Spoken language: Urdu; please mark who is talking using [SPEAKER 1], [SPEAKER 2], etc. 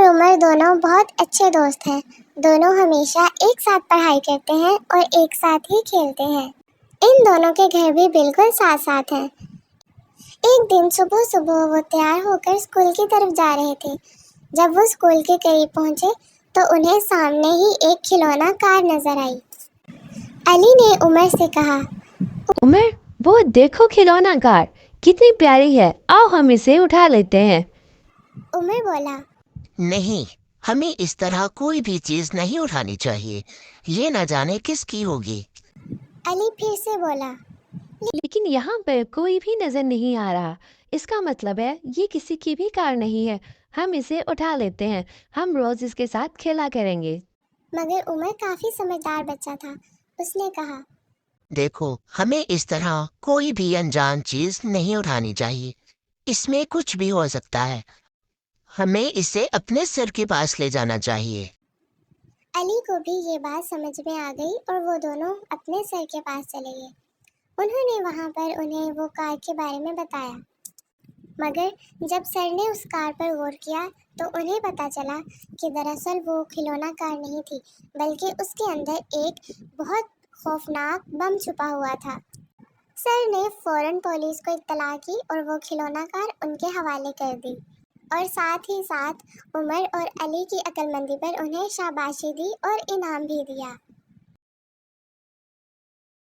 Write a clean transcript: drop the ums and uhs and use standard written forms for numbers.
[SPEAKER 1] عمر دونوں بہت اچھے دوست ہیں۔ دونوں ہمیشہ ایک ساتھ پڑھائی کرتے ہیں اور ایک ساتھ ہی کھیلتے ہیں۔ ان دونوں کے گھر بھی بالکل ساتھ ساتھ ہیں۔ ایک دن صبح صبح وہ تیار ہو کر اسکول کی طرف جا رہے تھے۔ جب وہ اسکول کے قریب پہنچے تو انہیں سامنے ہی ایک کھلونا کار نظر آئی۔ علی نے عمر سے کہا،
[SPEAKER 2] عمر، وہ دیکھو کھلونا کار کتنی پیاری ہے، آؤ ہم اسے اٹھا لیتے ہیں۔
[SPEAKER 1] عمر بولا،
[SPEAKER 3] نہیں، ہمیں اس طرح کوئی بھی چیز نہیں اٹھانی چاہیے، یہ نہ جانے کس کی ہوگی۔
[SPEAKER 1] علی پھر سے بولا،
[SPEAKER 2] لیکن یہاں پر کوئی بھی نظر نہیں آ رہا، اس کا مطلب ہے یہ کسی کی بھی کار نہیں ہے، ہم اسے اٹھا لیتے ہیں، ہم روز اس کے ساتھ کھیلا کریں گے۔
[SPEAKER 1] مگر عمر کافی سمجھدار بچہ تھا۔ اس نے کہا،
[SPEAKER 3] دیکھو، ہمیں اس طرح کوئی بھی انجان چیز نہیں اٹھانی چاہیے، اس میں کچھ بھی ہو سکتا ہے، ہمیں اسے اپنے سر کے پاس لے جانا چاہیے۔
[SPEAKER 1] علی کو بھی یہ بات سمجھ میں آ گئی اور وہ دونوں اپنے سر کے پاس چلے گئے۔ انہوں نے وہاں پر انہیں وہ کار کے بارے میں بتایا، مگر جب سر نے اس کار پر غور کیا تو انہیں پتہ چلا کہ دراصل وہ کھلونا کار نہیں تھی، بلکہ اس کے اندر ایک بہت خوفناک بم چھپا ہوا تھا۔ سر نے فوراً پولیس کو اطلاع کی اور وہ کھلونا کار ان کے حوالے کر دی، اور ساتھ ہی ساتھ عمر اور علی کی عقل مندی پر انہیں شاباشی دی اور انعام بھی دیا۔